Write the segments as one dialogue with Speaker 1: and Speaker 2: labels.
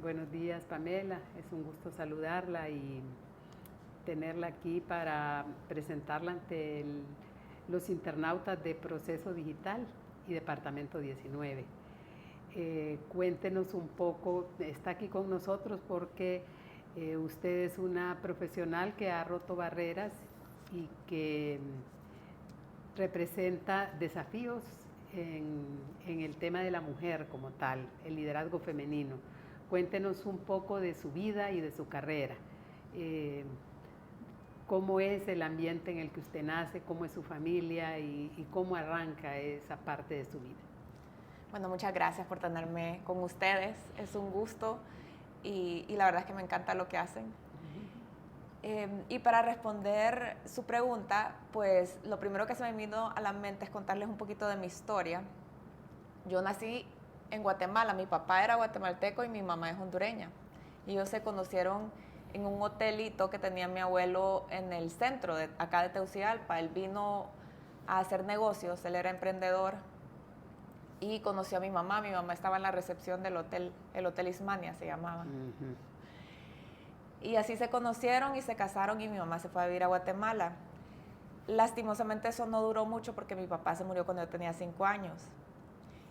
Speaker 1: Buenos días, Pamela. Es un gusto saludarla y tenerla aquí para presentarla ante los internautas de Proceso Digital y Departamento 19. Cuéntenos un poco, está aquí con nosotros porque usted es una profesional que ha roto barreras y que representa desafíos en el tema de la mujer como tal, el liderazgo femenino. Cuéntenos un poco de su vida y de su carrera. Eh, ¿Cómo es el ambiente en el que usted nace? ¿Cómo es su familia? Y cómo arranca esa parte de su vida.
Speaker 2: Bueno, muchas gracias por tenerme con ustedes. Es un gusto y la verdad es que me encanta lo que hacen. Y para responder su pregunta, pues lo primero que se me vino a la mente es contarles un poquito de mi historia. Yo nací en Guatemala, mi papá era guatemalteco y mi mamá es hondureña. Y ellos se conocieron en un hotelito que tenía mi abuelo en el centro de acá de Tegucigalpa. Él vino a hacer negocios, él era emprendedor y conoció a mi mamá. Mi mamá estaba en la recepción del hotel, el Hotel Ismania se llamaba. Y así se conocieron y se casaron y mi mamá se fue a vivir a Guatemala. Lastimosamente eso no duró mucho porque mi papá se murió cuando yo tenía 5 años.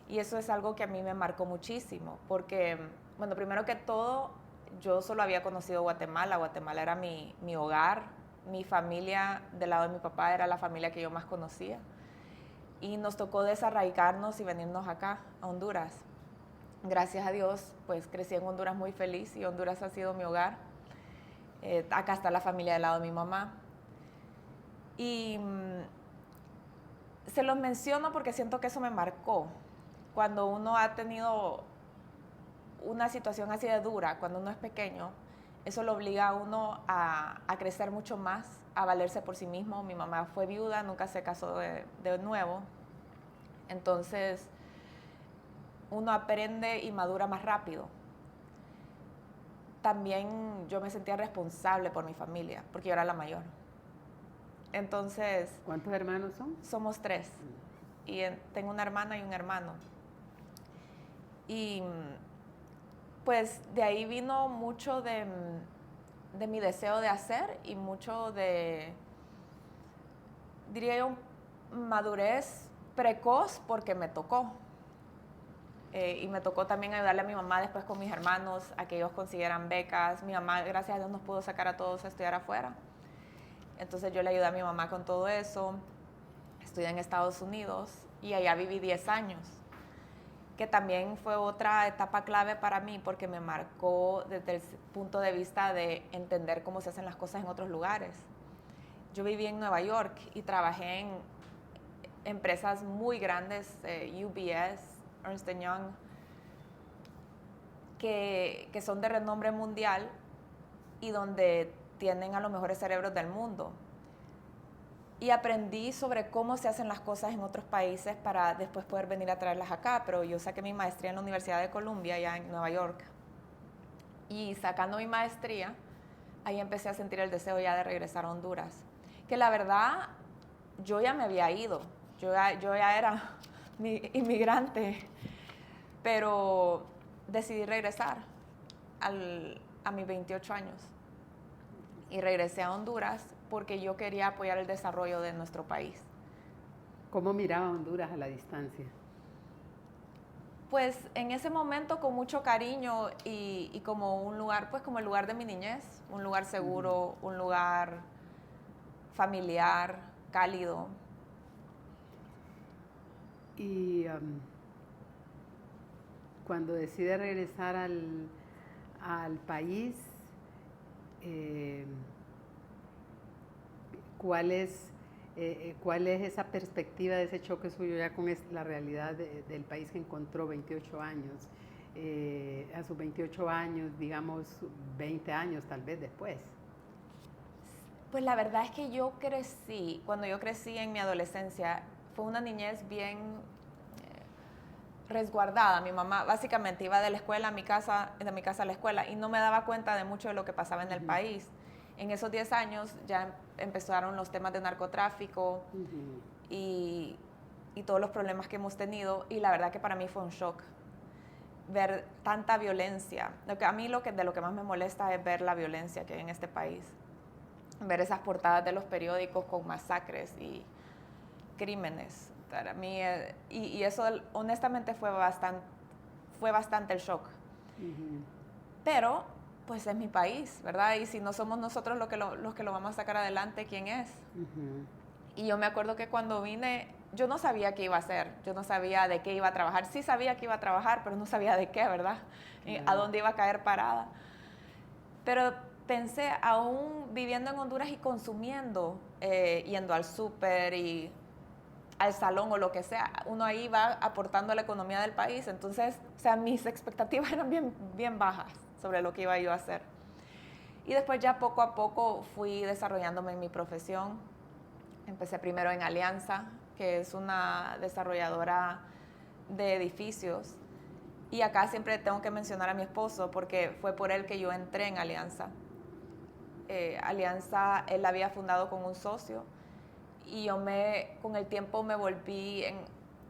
Speaker 2: Y eso es algo que a mí me marcó muchísimo porque, bueno, primero que todo, yo solo había conocido Guatemala. Guatemala era mi hogar, mi familia del lado de mi papá era la familia que yo más conocía. Y nos tocó desarraigarnos y venirnos acá, a Honduras. Gracias a Dios, pues crecí en Honduras muy feliz y Honduras ha sido mi hogar. Acá está la familia del lado de mi mamá. Y se los menciono porque siento que eso me marcó. Cuando uno ha tenido una situación así de dura, cuando uno es pequeño, eso lo obliga a uno a crecer mucho más, a valerse por sí mismo. Mi mamá fue viuda, nunca se casó de nuevo. Entonces, uno aprende y madura más rápido. También yo me sentía responsable por mi familia, porque yo era la mayor. Entonces,
Speaker 1: ¿Cuántos hermanos son?
Speaker 2: somos 3. Y tengo una hermana y un hermano. Y pues de ahí vino mucho de mi deseo de hacer y mucho de, diría yo, madurez precoz porque me tocó. Y me tocó también ayudarle a mi mamá después con mis hermanos a que ellos consiguieran becas. Mi mamá, gracias a Dios, nos pudo sacar a todos a estudiar afuera. Entonces yo le ayudé a mi mamá con todo eso. Estudié en Estados Unidos y allá viví 10 años, que también fue otra etapa clave para mí porque me marcó desde el punto de vista de entender cómo se hacen las cosas en otros lugares. Yo viví en Nueva York y trabajé en empresas muy grandes, UBS, Ernst Young, que son de renombre mundial y donde tienen a los mejores cerebros del mundo. Y aprendí sobre cómo se hacen las cosas en otros países para después poder venir a traerlas acá, pero yo saqué mi maestría en la Universidad de Columbia, allá en Nueva York. Y sacando mi maestría, ahí empecé a sentir el deseo ya de regresar a Honduras. Que la verdad, yo ya me había ido, yo ya era inmigrante, pero decidí regresar a mis 28 años. Y regresé a Honduras porque yo quería apoyar el desarrollo de nuestro país.
Speaker 1: ¿Cómo miraba Honduras a la distancia?
Speaker 2: Pues en ese momento con mucho cariño y como un lugar, pues como el lugar de mi niñez, un lugar seguro, un lugar familiar, cálido.
Speaker 1: Y cuando decide regresar al país, eh, ¿cuál es esa perspectiva de ese choque suyo ya con la realidad del país que encontró 28 años? A sus 28 años, digamos 20 años tal vez después.
Speaker 2: Pues la verdad es que yo crecí, cuando yo crecí en mi adolescencia, fue una niñez bien resguardada. Mi mamá básicamente iba de la escuela a mi casa, de mi casa a la escuela y no me daba cuenta de mucho de lo que pasaba en el país. En esos 10 años ya empezaron los temas de narcotráfico y todos los problemas que hemos tenido y la verdad que para mí fue un shock. ver tanta violencia. A mí de lo que más me molesta es ver la violencia que hay en este país. Ver esas portadas de los periódicos con masacres y crímenes. Para mí, y eso honestamente fue bastante el shock. Pero, pues es mi país, ¿verdad? Y si no somos nosotros los que lo vamos a sacar adelante, ¿quién es? Y yo me acuerdo que cuando vine, yo no sabía qué iba a hacer, yo no sabía de qué iba a trabajar. Sí sabía que iba a trabajar, pero no sabía de qué, ¿verdad? A dónde iba a caer parada. Pero pensé, aún viviendo en Honduras y consumiendo, yendo al súper y al salón o lo que sea, uno ahí va aportando a la economía del país. Entonces, o sea, mis expectativas eran bien bajas sobre lo que iba yo a hacer. Y después ya poco a poco fui desarrollándome en mi profesión. Empecé primero en Alianza, que es una desarrolladora de edificios. Y acá siempre tengo que mencionar a mi esposo porque fue por él que yo entré en Alianza. Alianza, él la había fundado con un socio y yo con el tiempo me volví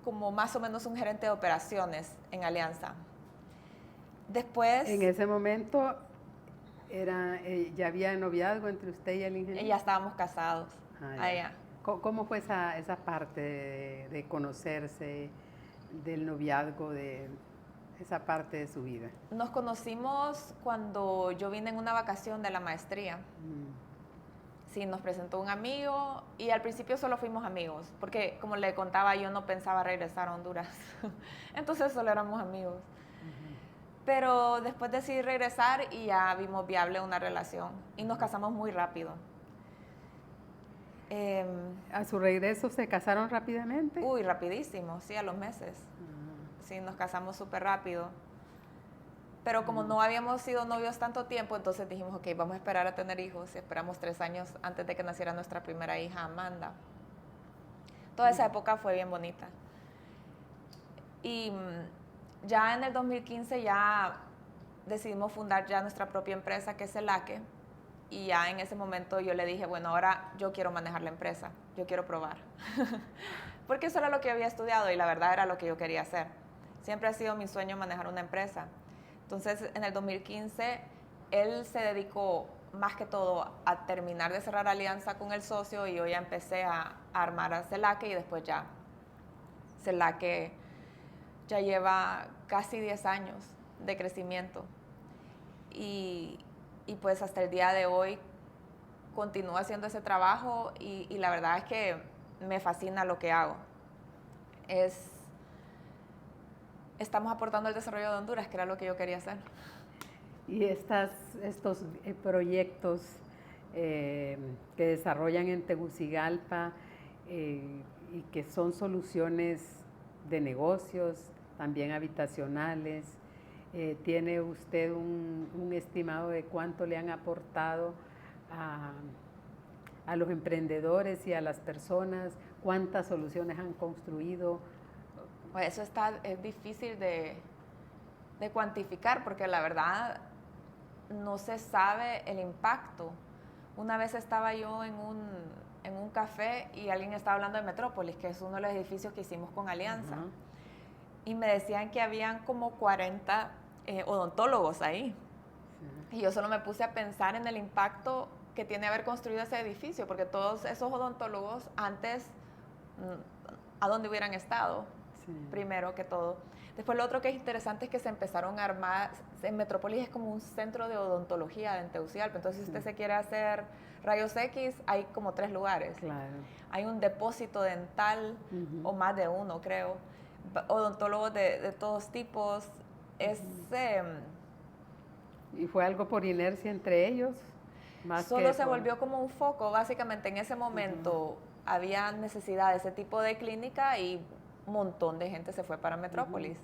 Speaker 2: como más o menos un gerente de operaciones en Alianza. Después...
Speaker 1: En ese momento ya había noviazgo entre usted y el ingeniero.
Speaker 2: Ya estábamos casados.
Speaker 1: Ya. ¿Cómo fue esa parte de conocerse, del noviazgo, de esa parte de su vida?
Speaker 2: Nos conocimos cuando yo vine en una vacación de la maestría. Sí, nos presentó un amigo y al principio solo fuimos amigos, porque como le contaba, yo no pensaba regresar a Honduras. Entonces solo éramos amigos. Pero después decidí regresar y ya vimos viable una relación y nos casamos muy rápido.
Speaker 1: ¿A su regreso se casaron rápidamente?
Speaker 2: Uy, rapidísimo, sí, a los meses. Sí, nos casamos súper rápido. Pero como no habíamos sido novios tanto tiempo, entonces dijimos, ok, vamos a esperar a tener hijos. Y esperamos 3 años antes de que naciera nuestra primera hija, Amanda. Toda esa época fue bien bonita. Y ya en el 2015 ya decidimos fundar ya nuestra propia empresa, que es Celaque. Y ya en ese momento yo le dije, bueno, ahora yo quiero manejar la empresa, yo quiero probar. Porque eso era lo que había estudiado y la verdad era lo que yo quería hacer. Siempre ha sido mi sueño manejar una empresa. Entonces, en el 2015, él se dedicó más que todo a terminar de cerrar alianza con el socio y yo ya empecé a armar a Celaque y después ya Celaque ya lleva casi 10 años de crecimiento. Y pues hasta el día de hoy continúo haciendo ese trabajo y la verdad es que me fascina lo que hago. Estamos aportando al desarrollo de Honduras, que era lo que yo quería hacer.
Speaker 1: Y estos proyectos que desarrollan en Tegucigalpa y que son soluciones de negocios, también habitacionales, ¿tiene usted un estimado de cuánto le han aportado a los emprendedores y a las personas? ¿Cuántas soluciones han construido?
Speaker 2: Pues eso es difícil de cuantificar porque la verdad no se sabe el impacto. Una vez estaba yo en un café y alguien estaba hablando de Metrópolis, que es uno de los edificios que hicimos con Alianza. Y me decían que habían como 40 odontólogos ahí. Y yo solo me puse a pensar en el impacto que tiene haber construido ese edificio, porque todos esos odontólogos antes, ¿a dónde hubieran estado? Primero que todo. Después lo otro que es interesante es que se empezaron a armar, en Metrópolis es como un centro de odontología en Tegucigalpa, entonces si usted se quiere hacer rayos X, hay como 3 lugares.
Speaker 1: Claro.
Speaker 2: Hay un depósito dental, o más de uno creo, odontólogos de todos tipos.
Speaker 1: ¿Y fue algo por inercia entre ellos?
Speaker 2: Solo se volvió como un foco, básicamente en ese momento había necesidad de ese tipo de clínica y un montón de gente se fue para Metrópolis.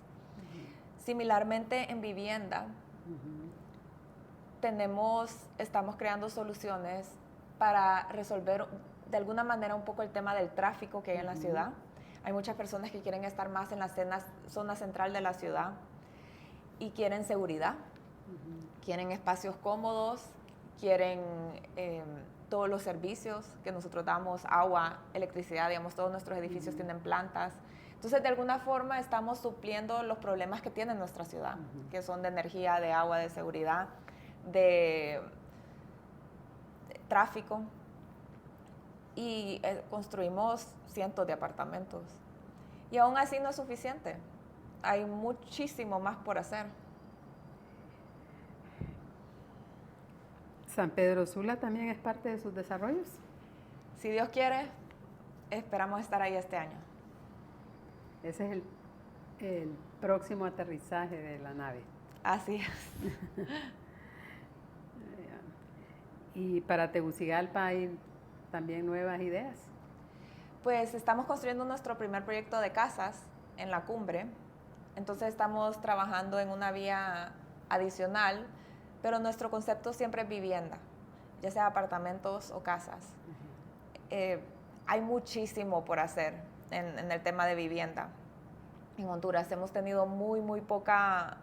Speaker 2: Similarmente en vivienda, estamos creando soluciones para resolver de alguna manera un poco el tema del tráfico que hay en la ciudad. Hay muchas personas que quieren estar más en la zona central de la ciudad y quieren seguridad, quieren espacios cómodos, quieren todos los servicios que nosotros damos, agua, electricidad, digamos, todos nuestros edificios tienen plantas. Entonces, de alguna forma estamos supliendo los problemas que tiene nuestra ciudad, que son de energía, de agua, de seguridad, de tráfico. Y construimos cientos de apartamentos. Y aún así no es suficiente. Hay muchísimo más por hacer.
Speaker 1: ¿San Pedro Sula también es parte de sus desarrollos?
Speaker 2: Si Dios quiere, esperamos estar ahí este año.
Speaker 1: Ese es el próximo aterrizaje de la nave.
Speaker 2: Así es.
Speaker 1: ¿Y para Tegucigalpa hay también nuevas ideas?
Speaker 2: Pues estamos construyendo nuestro primer proyecto de casas en la cumbre. Entonces estamos trabajando en una vía adicional, pero nuestro concepto siempre es vivienda, ya sea apartamentos o casas. Hay muchísimo por hacer en el tema de vivienda. En Honduras hemos tenido muy poca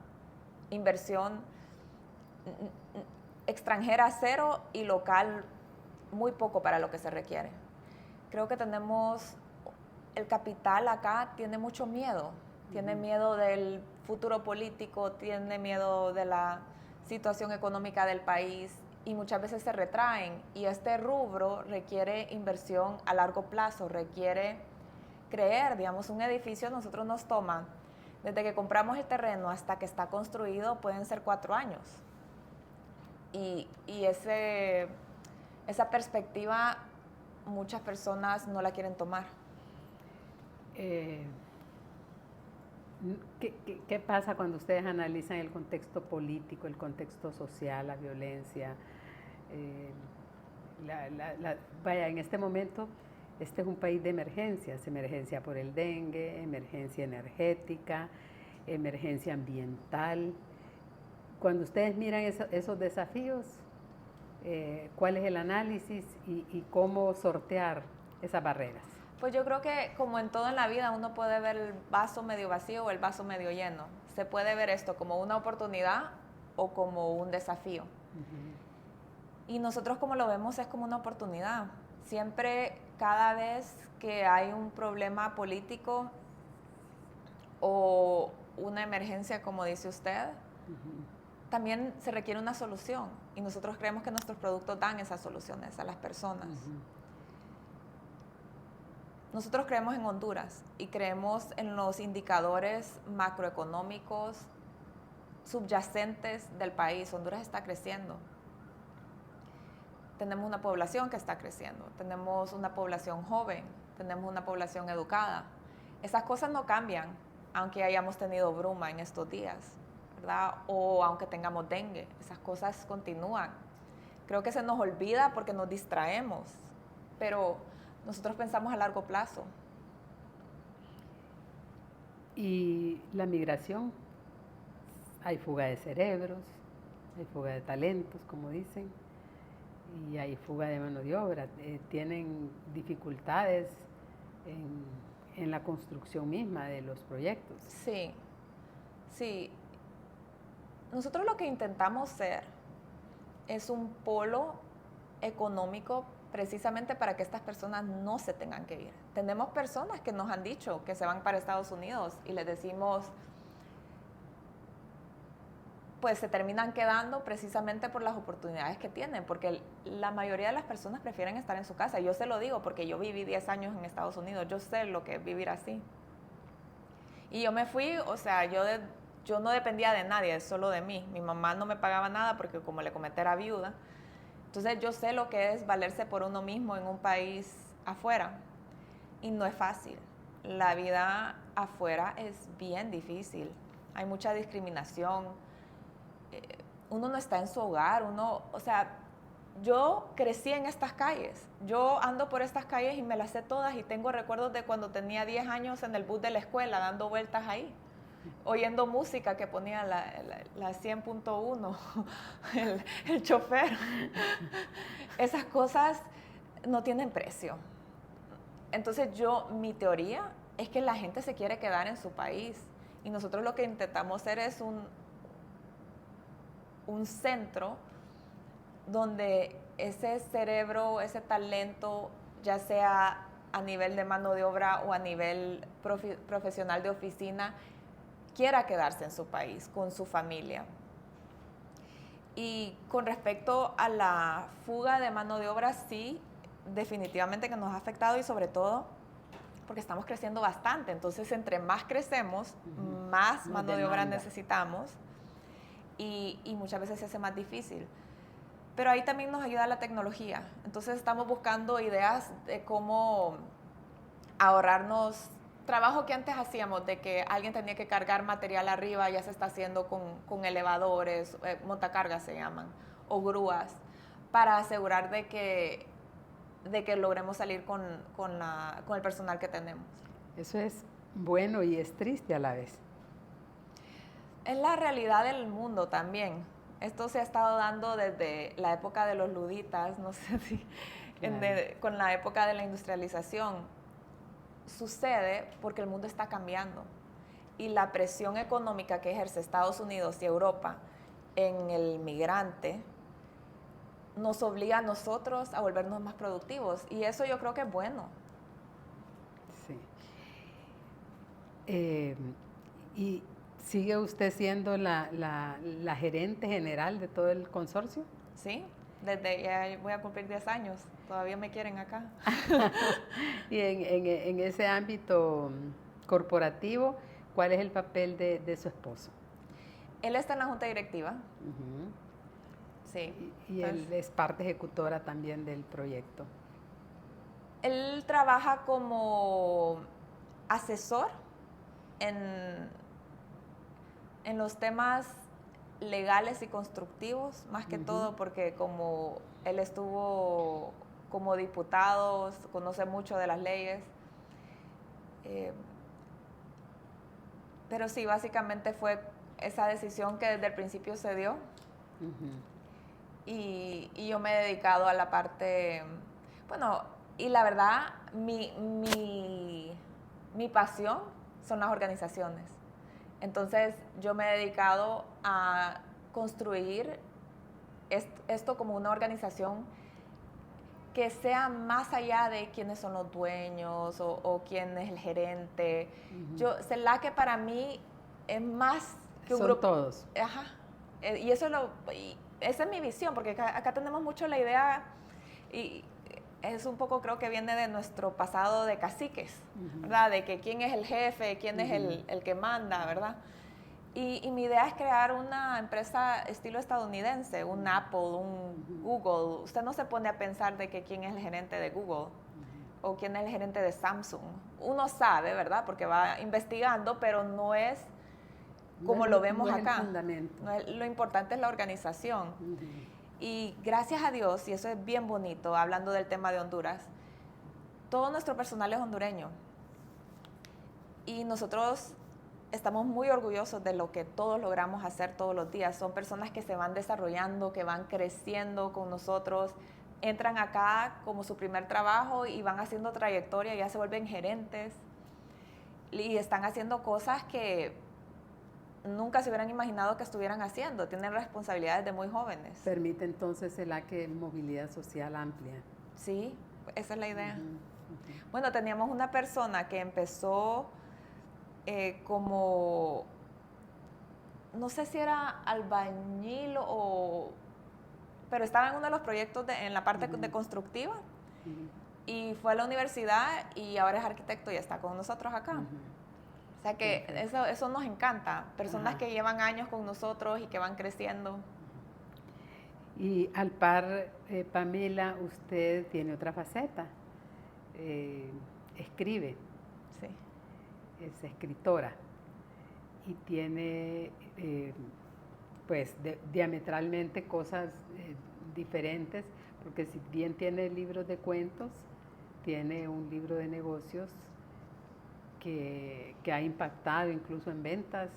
Speaker 2: inversión extranjera, cero, y local muy poco para lo que se requiere. Creo que el capital acá tiene mucho miedo. Tiene miedo del futuro político, tiene miedo de la situación económica del país y muchas veces se retraen. Y este rubro requiere inversión a largo plazo, requiere creer, digamos, un edificio a nosotros nos toma, desde que compramos el terreno hasta que está construido, pueden ser 4 años. Y esa perspectiva muchas personas no la quieren tomar.
Speaker 1: ¿Qué pasa cuando ustedes analizan el contexto político, el contexto social, la violencia? Vaya, en este momento, este es un país de emergencias, emergencia por el dengue, emergencia energética, emergencia ambiental. Cuando ustedes miran esos desafíos, ¿cuál es el análisis y cómo sortear esas barreras?
Speaker 2: Pues yo creo que como en todo en la vida uno puede ver el vaso medio vacío o el vaso medio lleno. Se puede ver esto como una oportunidad o como un desafío. Y nosotros como lo vemos es como una oportunidad. Siempre, cada vez que hay un problema político o una emergencia, como dice usted, también se requiere una solución. Y nosotros creemos que nuestros productos dan esas soluciones a las personas. Nosotros creemos en Honduras y creemos en los indicadores macroeconómicos subyacentes del país. Honduras está creciendo. Tenemos una población que está creciendo, tenemos una población joven, tenemos una población educada. Esas cosas no cambian, aunque hayamos tenido bruma en estos días, ¿verdad? O aunque tengamos dengue, esas cosas continúan. Creo que se nos olvida porque nos distraemos, pero nosotros pensamos a largo plazo.
Speaker 1: Y la migración, hay fuga de cerebros, hay fuga de talentos, como dicen, y hay fuga de mano de obra. Tienen dificultades en la construcción misma de los proyectos.
Speaker 2: Sí, sí. Nosotros lo que intentamos ser es un polo económico precisamente para que estas personas no se tengan que ir. Tenemos personas que nos han dicho que se van para Estados Unidos y les decimos, pues se terminan quedando precisamente por las oportunidades que tienen, porque la mayoría de las personas prefieren estar en su casa. Yo se lo digo porque yo viví 10 años en Estados Unidos, yo sé lo que es vivir así. Y yo me fui, o sea, yo no dependía de nadie, solo de mí. Mi mamá no me pagaba nada porque como le comenté era viuda. Entonces yo sé lo que es valerse por uno mismo en un país afuera y no es fácil. La vida afuera es bien difícil, hay mucha discriminación, uno no está en su hogar, o sea, yo crecí en estas calles, yo ando por estas calles y me las sé todas y tengo recuerdos de cuando tenía 10 años en el bus de la escuela dando vueltas ahí, oyendo música que ponía la 100.1, el chofer. Esas cosas no tienen precio. Entonces mi teoría es que la gente se quiere quedar en su país y nosotros lo que intentamos hacer es un centro donde ese cerebro, ese talento, ya sea a nivel de mano de obra o a nivel profesional de oficina quiera quedarse en su país, con su familia. Y con respecto a la fuga de mano de obra, sí, definitivamente que nos ha afectado y sobre todo porque estamos creciendo bastante. Entonces, entre más crecemos, más mano de obra necesitamos y muchas veces se hace más difícil. Pero ahí también nos ayuda la tecnología. Entonces, estamos buscando ideas de cómo ahorrarnos trabajo que antes hacíamos, de que alguien tenía que cargar material arriba, ya se está haciendo con elevadores, montacargas se llaman, o grúas, para asegurar de que logremos salir con el personal que tenemos.
Speaker 1: Eso es bueno y es triste a la vez.
Speaker 2: Es la realidad del mundo también. Esto se ha estado dando desde la época de los luditas, no sé si, con la época de la industrialización. Sucede porque el mundo está cambiando y la presión económica que ejerce Estados Unidos y Europa en el migrante nos obliga a nosotros a volvernos más productivos y eso yo creo que es bueno.
Speaker 1: Sí. ¿Y sigue usted siendo la gerente general de todo el consorcio?
Speaker 2: Sí, desde ya voy a cumplir 10 años, todavía me quieren acá.
Speaker 1: Y en ese ámbito corporativo, ¿cuál es el papel de su esposo?
Speaker 2: Él está en la junta directiva. Sí.
Speaker 1: Y él es parte ejecutora también del proyecto.
Speaker 2: Él trabaja como asesor en los temas legales y constructivos, más que todo porque como él estuvo como diputado, conoce mucho de las leyes. Pero sí, básicamente fue esa decisión que desde el principio se dio. Y yo me he dedicado a la parte, bueno, y la verdad, mi pasión son las organizaciones. Entonces, yo me he dedicado a construir esto como una organización que sea más allá de quiénes son los dueños o quién es el gerente. CELAC para mí es más que un grupo.
Speaker 1: Son todos.
Speaker 2: Ajá. Y eso esa es mi visión, porque acá tenemos mucho la idea, y es un poco, creo que viene de nuestro pasado de caciques, ¿verdad? De que quién es el jefe, quién es el que manda, ¿verdad? Y mi idea es crear una empresa estilo estadounidense, un Apple, un Google. Usted no se pone a pensar de que quién es el gerente de Google o quién es el gerente de Samsung. Uno sabe, ¿verdad? Porque va investigando, pero no es como lo vemos acá. Lo importante es la organización. Y gracias a Dios, y eso es bien bonito, hablando del tema de Honduras, todo nuestro personal es hondureño. Y nosotros estamos muy orgullosos de lo que todos logramos hacer todos los días. Son personas que se van desarrollando, que van creciendo con nosotros, entran acá como su primer trabajo y van haciendo trayectoria, ya se vuelven gerentes y están haciendo cosas que nunca se hubieran imaginado que estuvieran haciendo. Tienen responsabilidades de muy jóvenes.
Speaker 1: Permite entonces que movilidad social amplia.
Speaker 2: Sí, esa es la idea. Bueno, teníamos una persona que empezó como, no sé si era albañil pero estaba en uno de los proyectos en la parte de constructiva y fue a la universidad y ahora es arquitecto y está con nosotros acá. O sea que eso nos encanta, personas que llevan años con nosotros y que van creciendo.
Speaker 1: Y al par, Pamela, usted tiene otra faceta, escribe.
Speaker 2: Sí.
Speaker 1: Es escritora y tiene pues diametralmente cosas diferentes, porque si bien tiene libros de cuentos, tiene un libro de negocios que ha impactado incluso en ventas,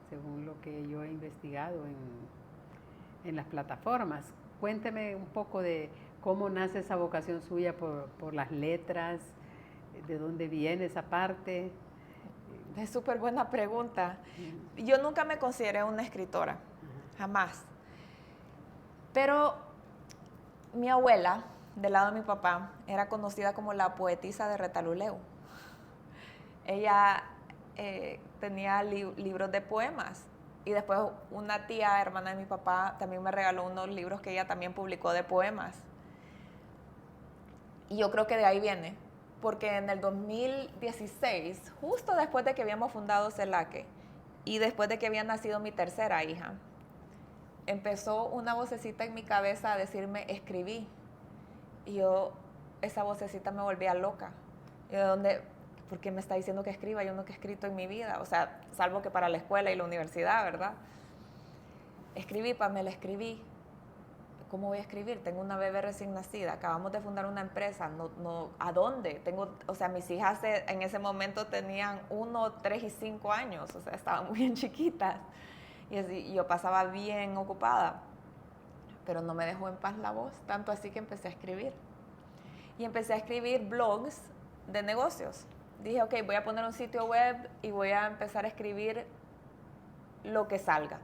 Speaker 1: según lo que yo he investigado en las plataformas. Cuénteme un poco de cómo nace esa vocación suya por las letras, de dónde viene esa parte.
Speaker 2: Es súper buena pregunta. Yo nunca me consideré una escritora, jamás. Pero mi abuela del lado de mi papá, era conocida como la poetisa de Retaluleu. Ella tenía libros de poemas. Y después una tía, hermana de mi papá, también me regaló unos libros que ella también publicó de poemas. Y yo creo que de ahí viene, porque en el 2016, justo después de que habíamos fundado CELACE y después de que había nacido mi tercera hija, empezó una vocecita en mi cabeza a decirme, escribí. Y yo, esa vocecita me volvía loca. Y ¿de ¿por qué me está diciendo que escriba? Yo nunca he escrito en mi vida, o sea, salvo que para la escuela y la universidad, ¿verdad? Escribí, Pamela, escribí. ¿Cómo voy a escribir? Tengo una bebé recién nacida, acabamos de fundar una empresa, ¿a dónde? O sea, mis hijas en ese momento tenían 1, 3 y 5 años, o sea, estaban bien chiquitas. Y yo pasaba bien ocupada, pero no me dejó en paz la voz, tanto así que empecé a escribir. Y empecé a escribir blogs de negocios. Dije, ok, voy a poner un sitio web y voy a empezar a escribir lo que salga.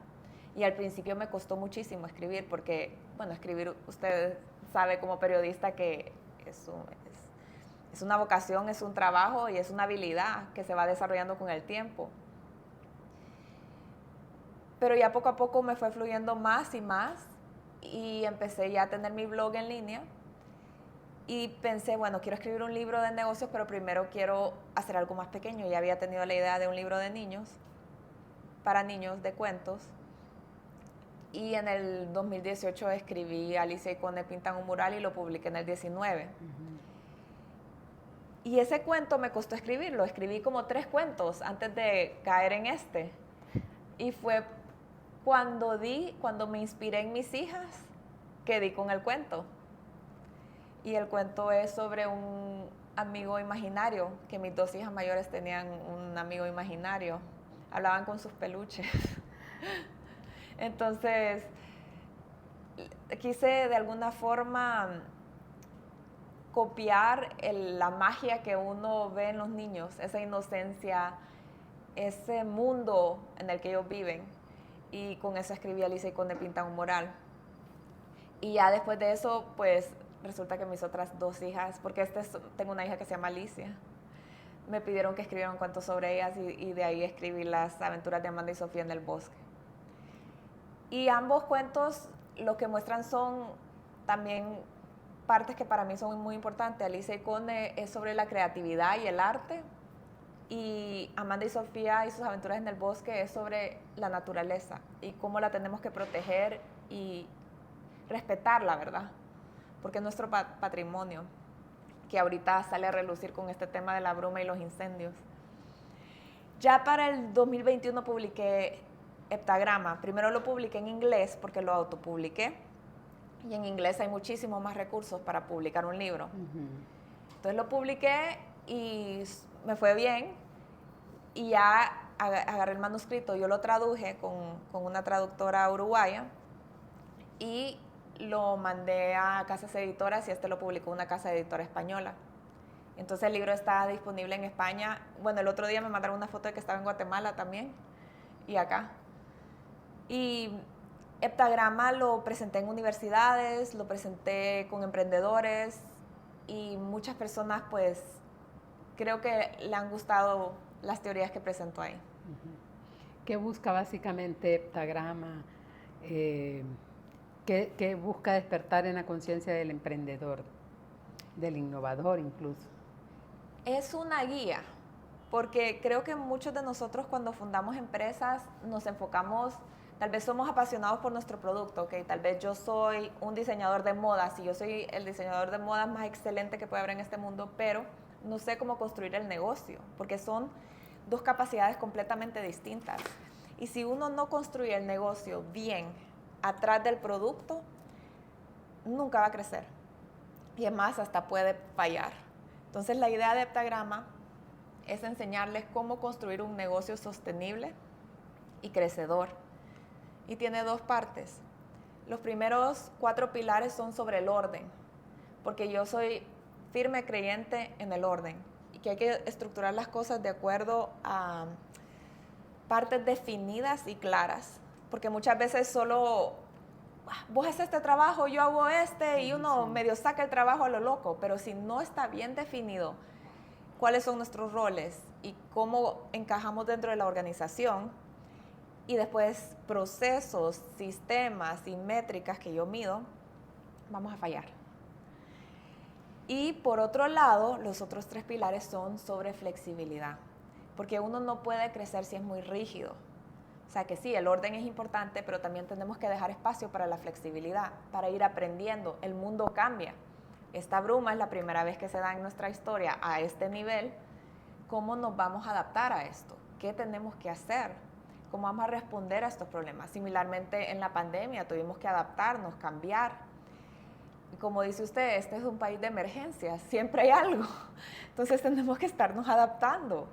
Speaker 2: Y al principio me costó muchísimo escribir porque, bueno, escribir, usted sabe como periodista que es una vocación, es un trabajo y es una habilidad que se va desarrollando con el tiempo. Pero ya poco a poco me fue fluyendo más y más y empecé ya a tener mi blog en línea. Y pensé, bueno, quiero escribir un libro de negocios, pero primero quiero hacer algo más pequeño. Ya había tenido la idea de un libro de niños, para niños, de cuentos. Y en el 2018 escribí Alicia y Conde pintan un mural y lo publiqué en el 19. Y ese cuento me costó escribirlo. Escribí como 3 cuentos antes de caer en este. Y fue cuando me inspiré en mis hijas, que di con el cuento. Y el cuento es sobre un amigo imaginario, que mis 2 hijas mayores tenían un amigo imaginario. Hablaban con sus peluches. Entonces, quise de alguna forma copiar la magia que uno ve en los niños, esa inocencia, ese mundo en el que ellos viven. Y con eso escribí Alicia y Conde pintan un mural. Y ya después de eso, pues resulta que mis otras 2 hijas, porque tengo una hija que se llama Alicia, me pidieron que escribiera un cuento sobre ellas y de ahí escribí Las aventuras de Amanda y Sofía en el bosque. Y ambos cuentos lo que muestran son también partes que para mí son muy importantes. Alicia y Conde es sobre la creatividad y el arte, y Amanda y Sofía y sus aventuras en el bosque es sobre la naturaleza y cómo la tenemos que proteger y respetarla, ¿verdad? Porque es nuestro patrimonio, que ahorita sale a relucir con este tema de la bruma y los incendios. Ya para el 2021 publiqué Heptagrama. Primero lo publiqué en inglés porque lo autopubliqué, y en inglés hay muchísimos más recursos para publicar un libro. Entonces lo publiqué y me fue bien, y ya agarré el manuscrito, yo lo traduje con una traductora uruguaya y lo mandé a casas editoras, y lo publicó una casa editora española. Entonces el libro está disponible en España. Bueno, el otro día me mandaron una foto de que estaba en Guatemala también y acá. Y Heptagrama lo presenté en universidades, lo presenté con emprendedores, y muchas personas pues creo que le han gustado las teorías que presento ahí.
Speaker 1: ¿Qué busca básicamente Heptagrama? ¿Qué busca despertar en la conciencia del emprendedor, del innovador incluso?
Speaker 2: Es una guía, porque creo que muchos de nosotros cuando fundamos empresas nos enfocamos, tal vez somos apasionados por nuestro producto, ¿okay? Tal vez yo soy un diseñador de modas y yo soy el diseñador de modas más excelente que puede haber en este mundo, pero no sé cómo construir el negocio, porque son 2 capacidades completamente distintas. Y si uno no construye el negocio bien atrás del producto, nunca va a crecer. Y además hasta puede fallar. Entonces la idea de Heptagrama es enseñarles cómo construir un negocio sostenible y crecedor. Y tiene 2 partes. Los primeros 4 pilares son sobre el orden, porque yo soy firme creyente en el orden y que hay que estructurar las cosas de acuerdo a partes definidas y claras, porque muchas veces solo vos haces este trabajo, yo hago este, y uno medio saca el trabajo a lo loco, pero si no está bien definido cuáles son nuestros roles y cómo encajamos dentro de la organización, y después procesos, sistemas y métricas que yo mido, vamos a fallar. Y por otro lado, los otros 3 pilares son sobre flexibilidad, porque uno no puede crecer si es muy rígido. O sea que sí, el orden es importante, pero también tenemos que dejar espacio para la flexibilidad, para ir aprendiendo. El mundo cambia. Esta bruma es la primera vez que se da en nuestra historia a este nivel. ¿Cómo nos vamos a adaptar a esto? ¿Qué tenemos que hacer? ¿Cómo vamos a responder a estos problemas? Similarmente en la pandemia tuvimos que adaptarnos, cambiar. Y como dice usted, este es un país de emergencias, siempre hay algo. Entonces tenemos que estarnos adaptando.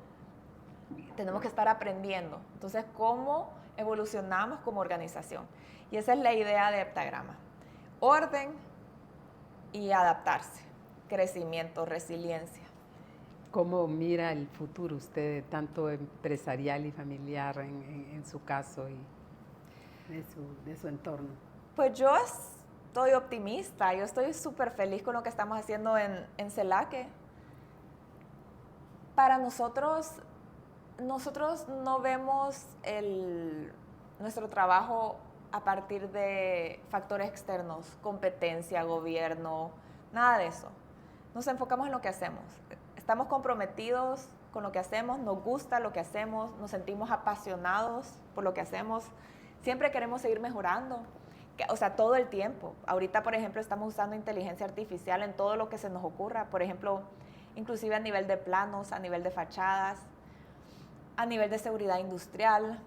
Speaker 2: Tenemos que estar aprendiendo. Entonces, ¿cómo evolucionamos como organización? Y esa es la idea de Heptagrama. Orden y adaptarse. Crecimiento, resiliencia.
Speaker 1: ¿Cómo mira el futuro usted, tanto empresarial y familiar en su caso y de su entorno?
Speaker 2: Pues yo estoy optimista. Yo estoy súper feliz con lo que estamos haciendo en CELACE. Para nosotros no vemos nuestro trabajo a partir de factores externos, competencia, gobierno, nada de eso. Nos enfocamos en lo que hacemos. Estamos comprometidos con lo que hacemos, nos gusta lo que hacemos, nos sentimos apasionados por lo que hacemos. Siempre queremos seguir mejorando, o sea, todo el tiempo. Ahorita, por ejemplo, estamos usando inteligencia artificial en todo lo que se nos ocurra. Por ejemplo, inclusive a nivel de planos, a nivel de fachadas, a nivel de seguridad industrial,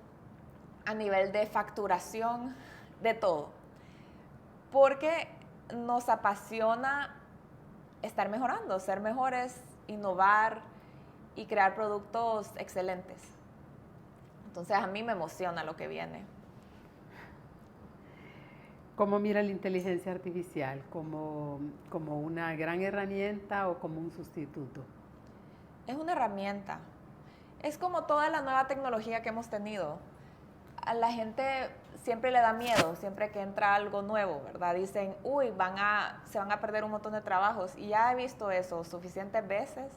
Speaker 2: a nivel de facturación, de todo. Porque nos apasiona estar mejorando, ser mejores, innovar y crear productos excelentes. Entonces a mí me emociona lo que viene.
Speaker 1: ¿Cómo mira la inteligencia artificial? ¿Como una gran herramienta o como un sustituto?
Speaker 2: Es una herramienta. Es como toda la nueva tecnología que hemos tenido. A la gente siempre le da miedo, siempre que entra algo nuevo, ¿verdad? Dicen, uy, se van a perder un montón de trabajos. Y ya he visto eso suficientes veces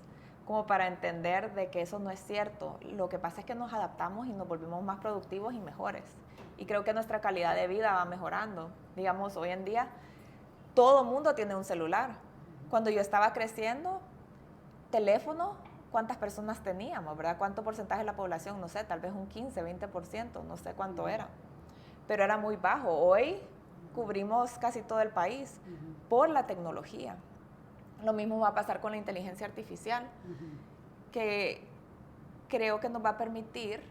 Speaker 2: como para entender de que eso no es cierto. Lo que pasa es que nos adaptamos y nos volvemos más productivos y mejores. Y creo que nuestra calidad de vida va mejorando. Digamos, hoy en día todo mundo tiene un celular. Cuando yo estaba creciendo, teléfono, ¿cuántas personas teníamos, verdad? ¿Cuánto porcentaje de la población? No sé, tal vez un 15, 20%, no sé cuánto era. Pero era muy bajo. Hoy cubrimos casi todo el país por la tecnología. Lo mismo va a pasar con la inteligencia artificial, que creo que nos va a permitir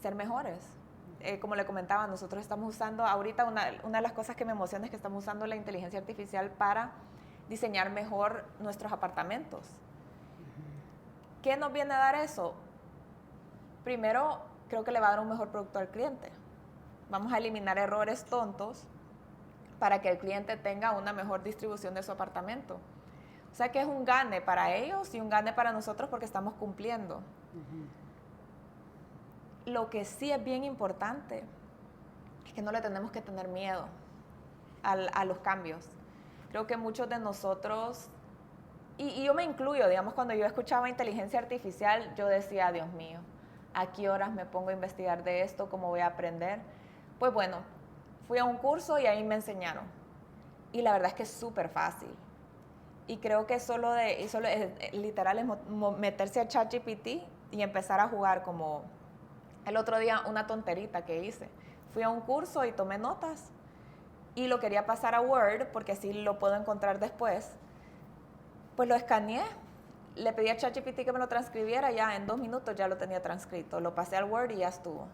Speaker 2: ser mejores. Como le comentaba, nosotros estamos usando, ahorita una de las cosas que me emociona es que estamos usando la inteligencia artificial para diseñar mejor nuestros apartamentos. ¿Qué nos viene a dar eso? Primero, creo que le va a dar un mejor producto al cliente. Vamos a eliminar errores tontos para que el cliente tenga una mejor distribución de su apartamento. O sea que es un gane para ellos y un gane para nosotros porque estamos cumpliendo. Lo que sí es bien importante es que no le tenemos que tener miedo a los cambios. Creo que muchos de nosotros, y yo me incluyo, digamos, cuando yo escuchaba inteligencia artificial, yo decía, Dios mío, ¿a qué horas me pongo a investigar de esto? ¿Cómo voy a aprender? Pues bueno, fui a un curso y ahí me enseñaron. Y la verdad es que es súper fácil. Y creo que literal es meterse a ChatGPT y empezar a jugar, como el otro día una tonterita que hice. Fui a un curso y tomé notas y lo quería pasar a Word porque así lo puedo encontrar después. Pues lo escaneé, le pedí a ChatGPT que me lo transcribiera, ya en 2 minutos ya lo tenía transcrito. Lo pasé al Word y ya estuvo.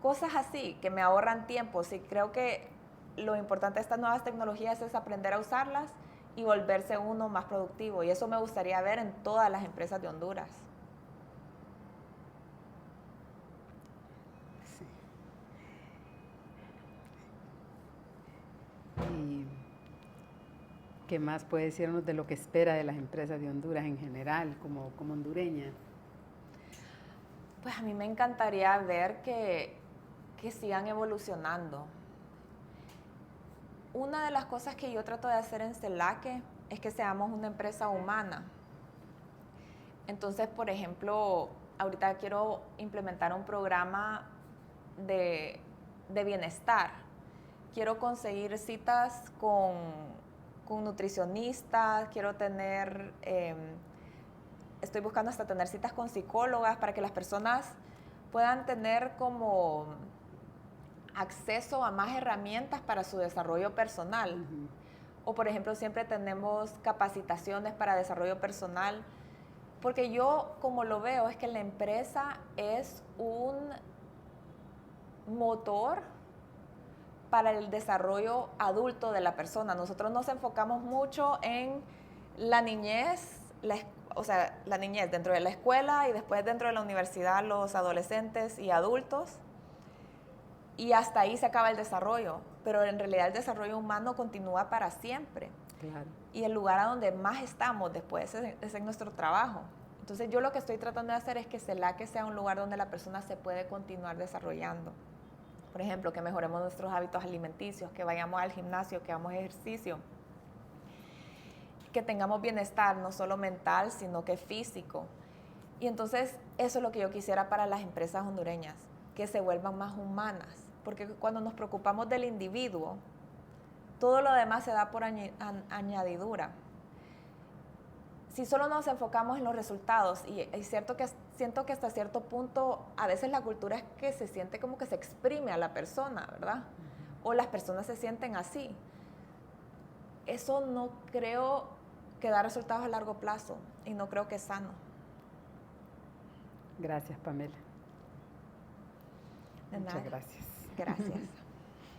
Speaker 2: Cosas así que me ahorran tiempo. Sí, creo que lo importante de estas nuevas tecnologías es aprender a usarlas y volverse uno más productivo. Y eso me gustaría ver en todas las empresas de Honduras.
Speaker 1: Sí. ¿Y qué más puede decirnos de lo que espera de las empresas de Honduras en general, como hondureña?
Speaker 2: Pues a mí me encantaría ver que sigan evolucionando. una de las cosas que yo trato de hacer en CELACE es que seamos una empresa humana. Entonces, por ejemplo, ahorita quiero implementar un programa de bienestar. Quiero conseguir citas con nutricionistas, estoy buscando hasta tener citas con psicólogas para que las personas puedan tener como acceso a más herramientas para su desarrollo personal.
Speaker 1: Ujú.
Speaker 2: O por ejemplo, siempre tenemos capacitaciones para desarrollo personal, porque yo como lo veo es que la empresa es un motor para el desarrollo adulto de la persona. Nosotros nos enfocamos mucho en la niñez, la niñez dentro de la escuela y después dentro de la universidad, los adolescentes y adultos. Y hasta ahí se acaba el desarrollo, pero en realidad el desarrollo humano continúa para siempre.
Speaker 1: Claro.
Speaker 2: Y el lugar a donde más estamos después es en nuestro trabajo. Entonces yo lo que estoy tratando de hacer es que CELACE sea un lugar donde la persona se puede continuar desarrollando. Por ejemplo, que mejoremos nuestros hábitos alimenticios, que vayamos al gimnasio, que hagamos ejercicio, que tengamos bienestar, no solo mental, sino que físico. Y entonces eso es lo que yo quisiera para las empresas hondureñas, que se vuelvan más humanas, porque cuando nos preocupamos del individuo, todo lo demás se da por añadidura. Si solo nos enfocamos en los resultados, y es cierto que siento que hasta cierto punto a veces la cultura es que se siente como que se exprime a la persona, ¿verdad? Uh-huh. O las personas se sienten así. Eso no creo que da resultados a largo plazo y no creo que es sano.
Speaker 1: Gracias, Pamela.
Speaker 2: De nada.
Speaker 1: Muchas gracias.
Speaker 2: Gracias.